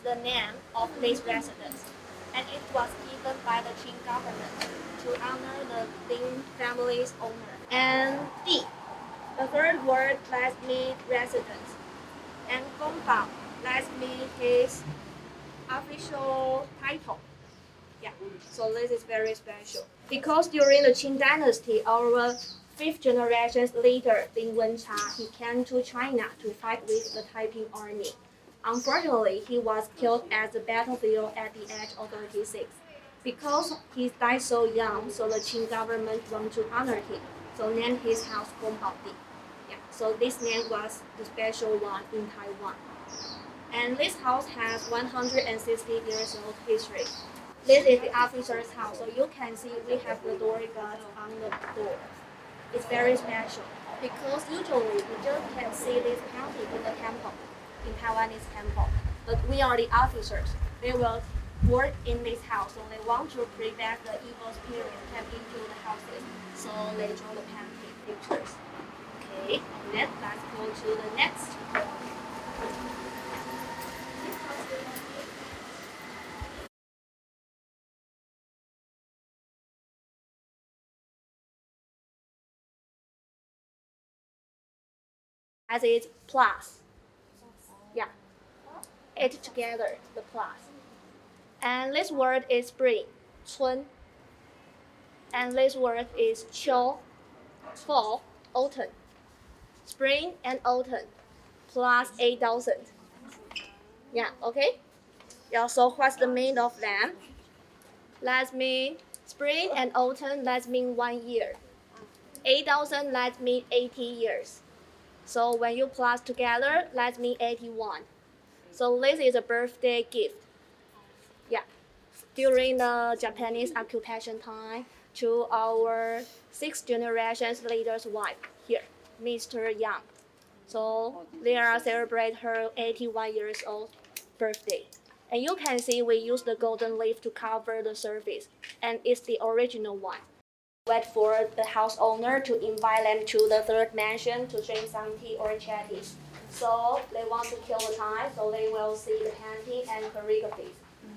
the name of this residence, and it was given by the Qing government to honor the Lin family's owner. And D, the third word, let me residence, and Gongba, let me his official title. Yeah, so this is very special. Because during the Qing dynasty, our fifth generation leader, Lin Wencha, he came to China to fight with the Taiping army. Unfortunately, he was killed at the battlefield at the age of 36. Because he died so young, so the Qing government want to honor him, so named his house Gongbaodi. Yeah, so this name was the special one in Taiwan. And this house has 160 years old history. This is the officer's house, so you can see we have the door guards on the door. It's very special because usually you just can see this painting in the temple, in Taiwanese temple. But we are the officers. They will work in this house, so they want to prevent the evil spirit come into the houses. So they draw the painting pictures. Okay, and then let's go to the next. As it's plus. Yeah, it together, the plus. And this word is spring, 春. And this word is 秋, fall, autumn. Spring and autumn, plus 8,000. Yeah, okay? Yeah, so what's the meaning of them? That means spring and autumn, that means 1 year. 8,000, that means 80 years. So when you plus together, that means 81. So this is a birthday gift. Yeah. During the Japanese occupation time, to our sixth generation's leader's wife here, Mr. Yang. So they are celebrate her 81 years old birthday. And you can see we use the golden leaf to cover the surface, and it's the original one. Wait for the house owner to invite them to the third mansion to drink some tea or chatties. So they want to kill the time, so they will see the painting and calligraphy.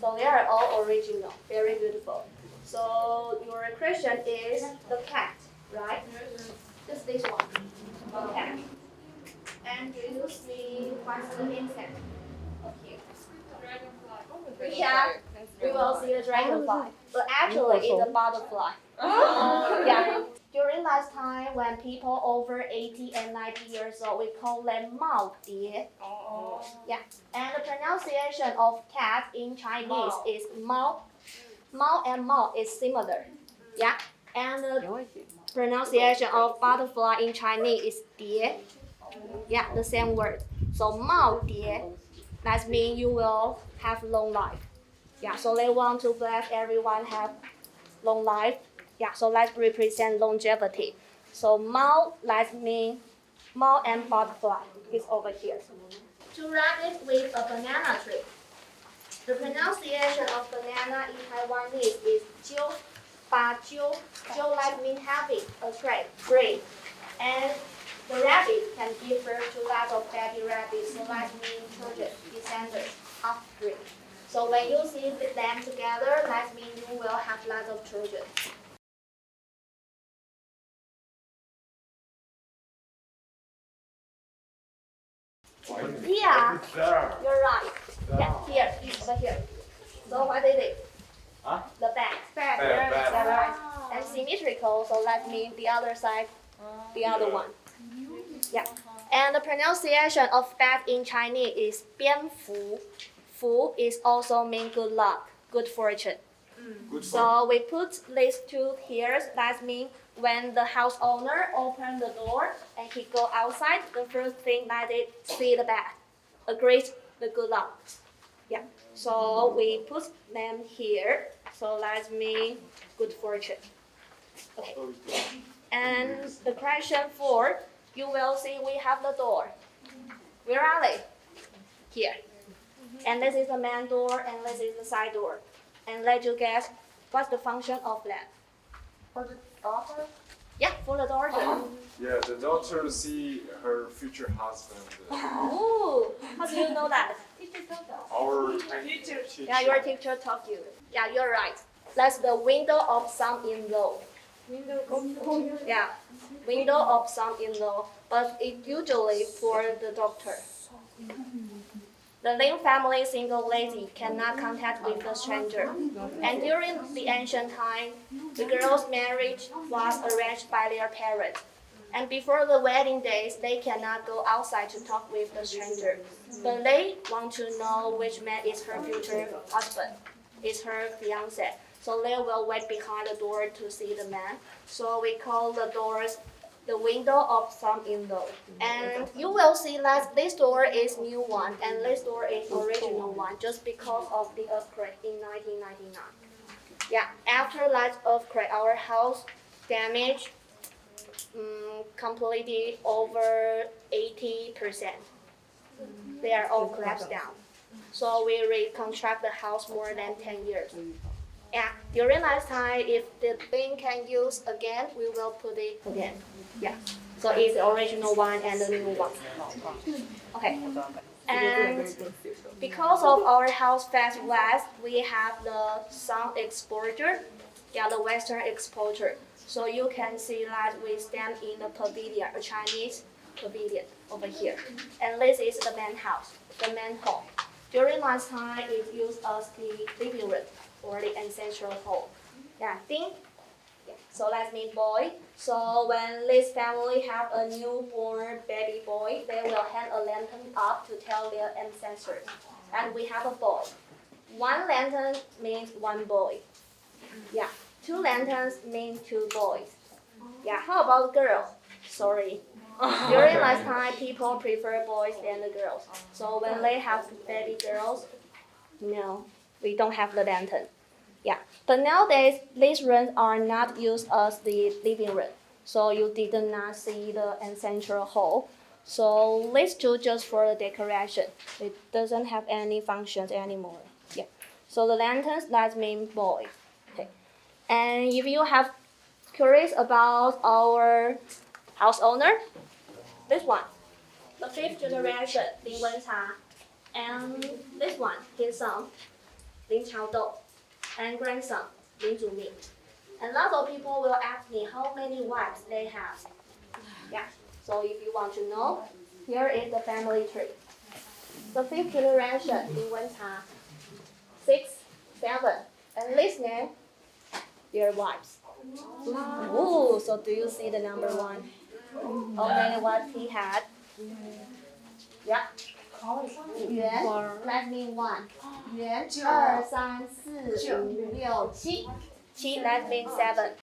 So they are all original, very beautiful. So your question is the cat, right? Just this one, the cat. And do you see what's the insect? Okay. Yeah, we will see the dragonfly. But actually, it's a butterfly. Yeah. During last time, when people over 80 and 90 years old, we call them 猫蝶. Yeah. And the pronunciation of cat in Chinese is 猫. 猫 and 猫 is similar. Yeah. And the pronunciation of butterfly in Chinese is 蝶. Yeah, the same word. So 猫蝶, that means you will have long life. Yeah, so they want to bless everyone have long life. Yeah, so that represent longevity. So 猫, that means 猫 and butterfly is over here. To wrap it with a banana tree. The pronunciation of banana in Taiwanese is 鸠, 把鸠. 鸠 that means having a trait, breed. And the rabbit can give birth to lots of baby rabbits, so that means children, descendants, offspring. So when you see them together, that means you will have lots of children. Yeah, you're right. Yeah, here, over here. So what is it? Huh? The back. Back. Yeah, right. And symmetrical, so that means the other side, the other one. Yeah. And the pronunciation of bat in Chinese is 蝙蝠. Fu is also mean good luck, good fortune. So we put these two here. That means when the house owner open the door and he go outside, the first thing that it see the bat, a great the good luck. Yeah. So we put them here. So that means good fortune. Okay. And the question 4, you will see we have the door. Where are they? Here. And this is the main door, and this is the side door. And let you guess what's the function of that. For the daughter? Yeah, for the daughter. Yeah, the daughter see her future husband. Ooh, how do you know that? Our Yeah, your teacher taught you. Yeah, you're right. That's the window of son-in-law. Yeah, window of son-in-law, but it usually for the doctor. The Lin family single lady cannot contact with the stranger. And during the ancient time, the girl's marriage was arranged by their parents. And before the wedding days, they cannot go outside to talk with the stranger. But they want to know which man is her future husband, is her fiance. So they will wait behind the door to see the man. So we call the doors the window of son-in-law. And you will see that this door is new one and this door is original one just because of the earthquake in 1999. Yeah, after that earthquake, our house damaged completely over 80%. They are all collapsed down. So we reconstruct the house more than 10 years. Yeah, during that time, if the thing can use again, we will put it again. Yeah, so it's the original one and the new one. Okay, and because of our house face west, we have the sun exposure, yeah, the western exposure. So you can see that we stand in the pavilion, a Chinese pavilion over here. And this is the main house, the main hall. During last time, it used as the living room or the ancestral hall. Yeah, think. Yeah. So that's mean boy. So when this family have a newborn baby boy, they will hang a lantern up to tell their ancestors. And we have a boy. One lantern means one boy. Yeah. Two lanterns mean two boys. Yeah. How about girl? Sorry. During last time, people prefer boys than the girls. So when they have baby girls, no, we don't have the lantern. Yeah, but nowadays these rooms are not used as the living room, so you did not see the ancestral hall. So these two just for the decoration. It doesn't have any functions anymore. Yeah. So the lanterns that mean boy. Okay. And if you have curious about our house owner, this one, the fifth generation, Lin Wencha, and this one, his son, Lin Chaodou, and grandson, Lin Zuming. And lots of people will ask me how many wives they have. Yeah, so if you want to know, here is the family tree. The fifth generation, Lin Wencha, 6, 7, and this name, their wives. Ooh, so do you see the number 1? How many wives he had? Yeah. 元 that means 1. 元 2, 3, 4, 5, 6, 7. 7 that means 7.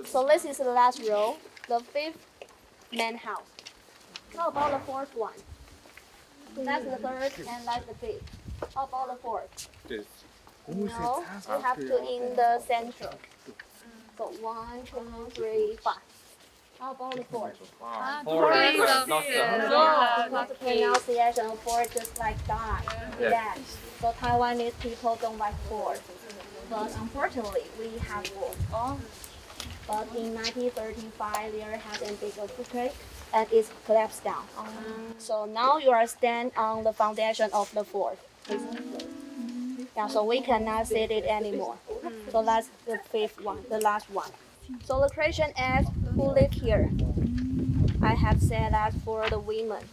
So this is the last row, the 5th main house. How about the 4th one? That's the 3rd and that's the 5th. How about the 4th? No, you have to in the center. So 1, 2, 3, 5. How about the 4th? 4 is Yeah, not because the pronunciation of 4 just like that. Yeah. So Taiwanese people don't like 4. But unfortunately, we have 4. But in 1935, there has a big earthquake and it's collapsed down. So now you are stand on the foundation of the 4th. Yeah, so we cannot see it anymore. So that's the 5th one, the last one. So the question is, who live here? I have said that for the women,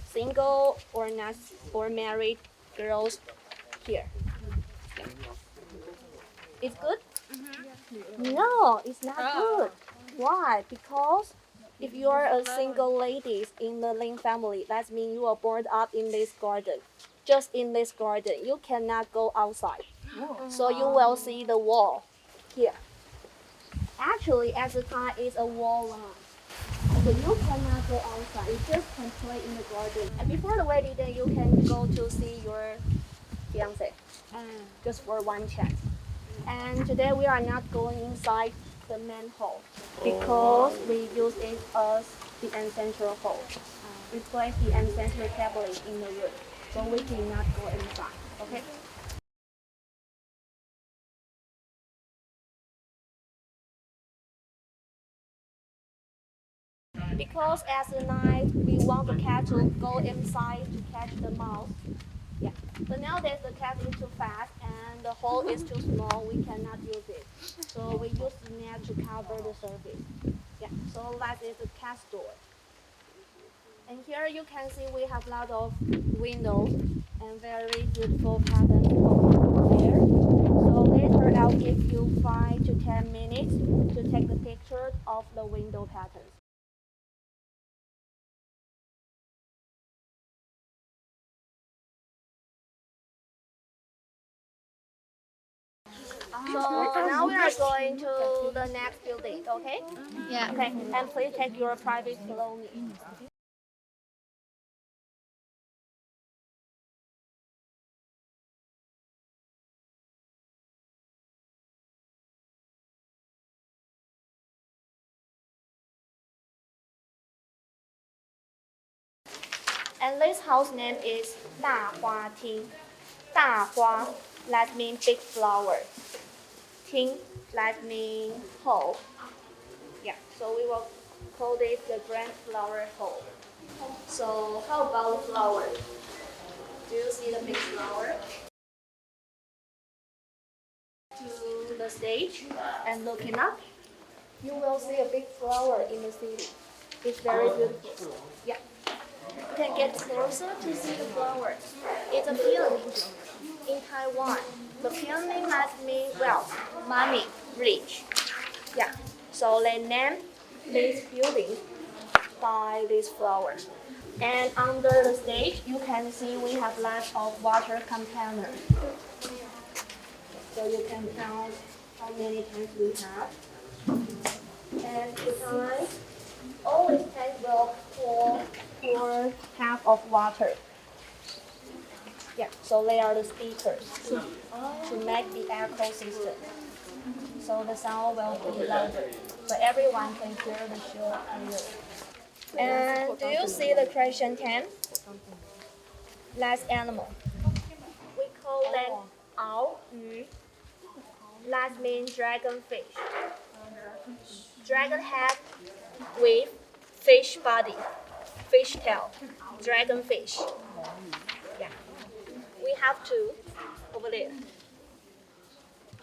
single or not, or married girls here. Yeah. It's good? No, it's not good. Why? Because if you are a single lady in the Lin family, that means you are born up in this garden. Just in this garden, you cannot go outside. So you will see the wall here. Actually, at the time, it's a wall line. So you cannot go outside. You just can play in the garden. And before the wedding day, you can go to see your fiance, just for one chance. And today we are not going inside the main hall because we use it as the ancestral hall. We place the ancestral tablet in the room, so we cannot go inside. Okay. Because as the night we want the cat to go inside to catch the mouse. Yeah. But nowadays the cat is too fast and the hole is too small. We cannot use it. So we use the net to cover the surface. Yeah. So that is the cat door. And here you can see we have a lot of windows and very beautiful patterns over there. So later I'll give you 5 to 10 minutes to take the picture of the window patterns. So now we are going to the next building, okay? Yeah. Okay, and please take your private belongings. And this house name is 大花厅. 大花 that means big flower. 厅 that means hole. Yeah, so we will call this the grand flower hole. So how about the flower? Do you see the big flower? To the stage and looking up, you will see a big flower in the city. It's very beautiful. Yeah. You can get closer to see the flower. It's a peony in Taiwan. The peony must mean wealth, money, rich. Yeah. So they name this building by this flower. And under the stage, you can see we have lots of water containers. So you can count how many tanks we have. And behind, all these tanks will pour half of water. Yeah, so they are the speakers to make the echo system. So the sound will be louder, so everyone can hear the show clearly. And do you see the creation tent? Last animal. We call them 鳌鱼. That means dragonfish. Dragon head with fish body, fish tail, dragonfish. Yeah. We have two over there.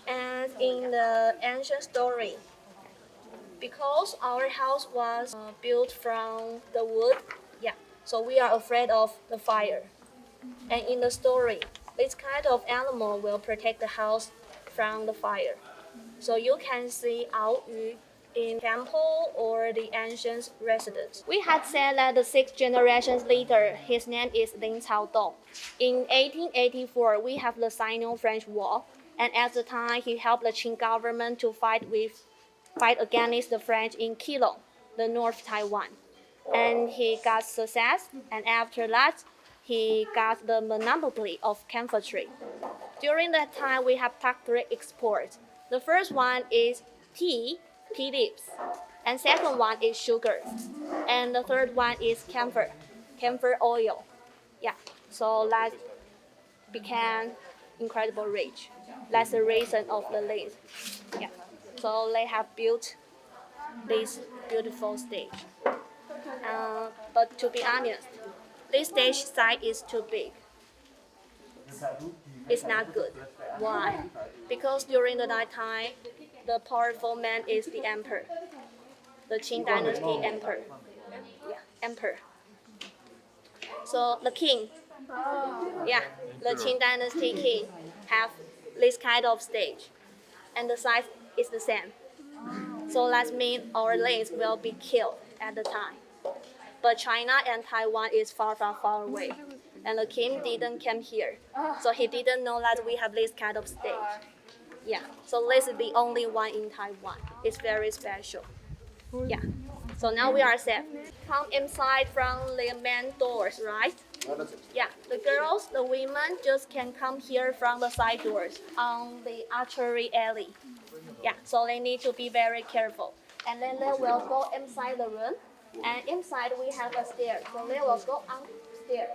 And in the ancient story, because our house was built from the wood, yeah, so we are afraid of the fire. And in the story, this kind of animal will protect the house from the fire. So you can see 鳌鱼 in temple or the ancient residence. We had said that the 6 generations later, his name is Lin Dong. In 1884, we have the Sino-French War, and at the time, he helped the Qing government to fight against the French in Keelung, the North Taiwan. And he got success, and after that, he got the monopoly of camphor tree. During that time, we have three exports. The first one is tea leaves, and second one is sugar, and the third one is camphor oil. Yeah, so that became incredible rich. That's the reason of the list. Yeah, so they have built this beautiful stage. But to be honest, this stage size is too big. It's not good. Why? Because during the nighttime, the powerful man is the emperor, the Qing dynasty emperor. Yeah, emperor. So the king, yeah, the Qing dynasty king have this kind of stage, and the size is the same. So that means our lynx will be killed at the time. But China and Taiwan is far away, and the king didn't come here, so he didn't know that we have this kind of stage. Yeah, so this is the only one in Taiwan. It's very special. Yeah, so now we are safe. Come inside from the main doors, right? Yeah, the girls, the women just can come here from the side doors on the archery alley. Yeah, so they need to be very careful. And then they will go inside the room, and inside we have a stair, so they will go upstairs.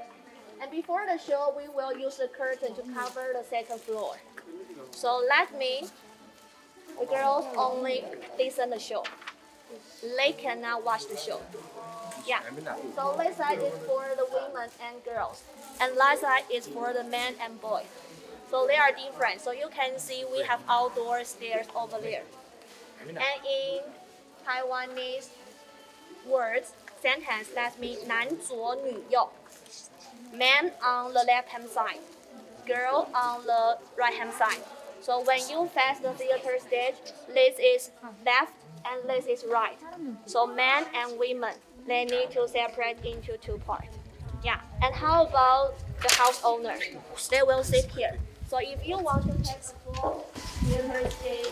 And before the show, we will use the curtain to cover the second floor. So that means the girls only listen the show. they cannot watch the show. Yeah. So this side is for the women and girls, and that side is for the men and boys. So they are different. So you can see we have outdoor stairs over there. And in Taiwanese words, sentence that means 男左女右. Man on the left hand side, girl on the right hand side. So when you face the theater stage, this is left and this is right. So men and women, they need to separate into two parts. Yeah. And how about the house owner? They will sit here. So if you want to take the floor, theater stage,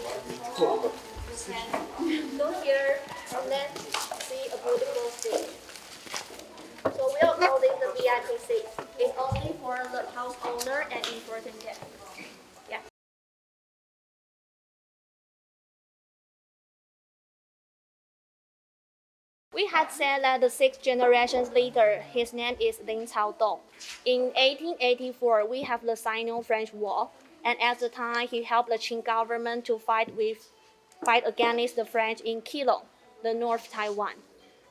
you can go here and then see a beautiful stage. So we are calling the VIP seat. It's only for the house owner and important guests. Yeah. We had said that the sixth generation's leader, his name is Lin Dong. In 1884, we have the Sino-French War, and at the time, he helped the Qing government to fight against the French in Keelung, the North Taiwan.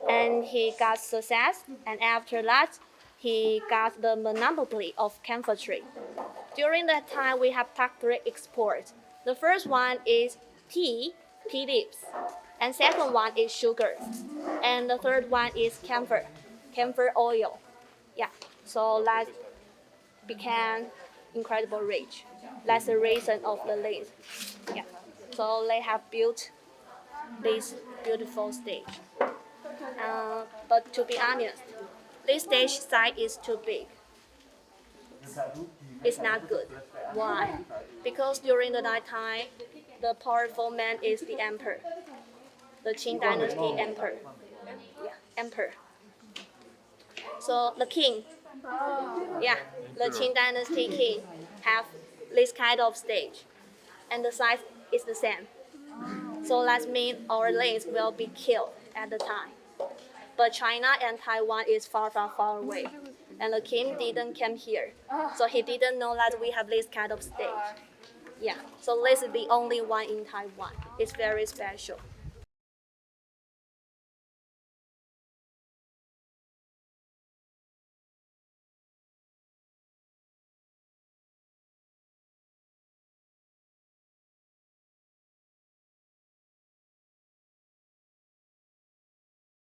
And he got success, and after that, he got the monopoly of camphor-tree. During that time, we have factory exports. The first one is tea leaves, and second one is sugar, and the third one is camphor oil. Yeah, so that became incredible rich. That's the reason of the list. Yeah, so they have built this beautiful stage. But to be honest, this stage size is too big. It's not good. Why? Because during the nighttime, the powerful man is the emperor, the Qing dynasty emperor. Yeah, emperor. So the king, yeah, the Qing dynasty king have this kind of stage, and the size is the same. So that means our lynx will be killed at the time. But China and Taiwan is far away, and the king didn't come here, so he didn't know that we have this kind of stage. Yeah, so this is the only one in Taiwan. It's very special.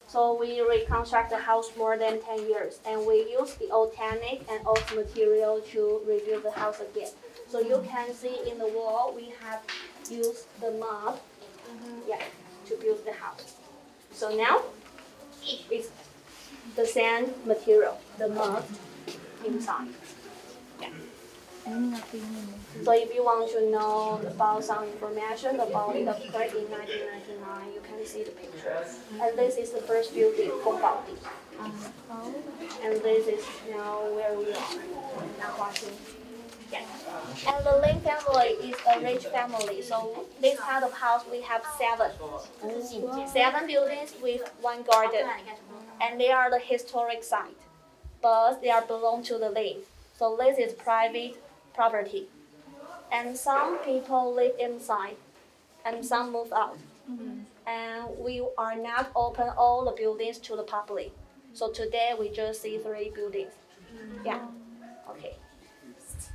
So we reconstruct the house more than 10 years, and we use the old technique and old material to rebuild the house again. So you can see in the wall, we have used the mud, yeah, to build the house. So now, it's the same material, the mud inside. Yeah. So if you want to know about some information about the earthquake in 1999, you can see the pictures. And this is the first building, Gongbaodi. And this is now where we are, now watching. Yeah. And the Lin family is a rich family. So this kind of house we have seven buildings with one garden, and they are the historic site, but they are belong to the Lin. So this is private property, and some people live inside, and some move out. And we are not open all the buildings to the public. So today we just see 3 buildings. Yeah. Okay.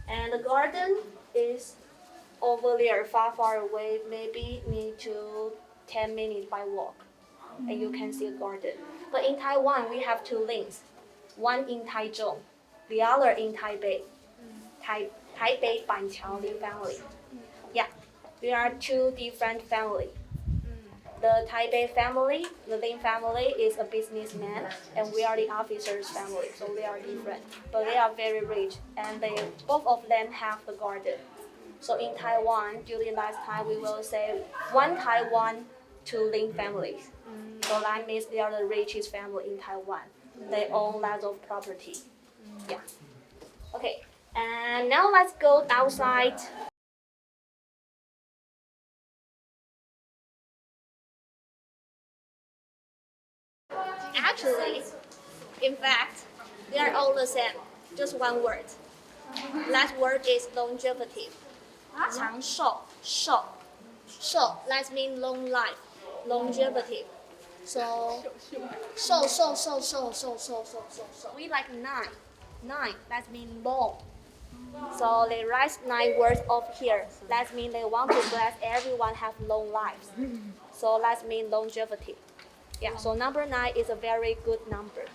And the garden is over there, far away. Maybe need to 10 minutes by walk, and you can see a garden. But in Taiwan, we have 2 links, one in Taichung, the other in Taipei. Taipei Banqiao Lin family. Yeah, we are 2 different families. The Taipei family, the Lin family, is a businessman, and we are the officer's family, so they are different. But they are very rich, and both of them have the garden. So in Taiwan, during last time, we will say 1 Taiwan, 2 Lin families. So that means they are the richest family in Taiwan. They own lots of property. Yeah. Okay, and now let's go outside. Actually, in fact, they are all the same, just one word. That word is longevity. 长寿, 寿, that means long life, longevity. So we like 9. 9, that means long. So they write 9 words over here. That means they want to bless everyone have long lives. So that means longevity. Yeah, so number 9 is a very good number.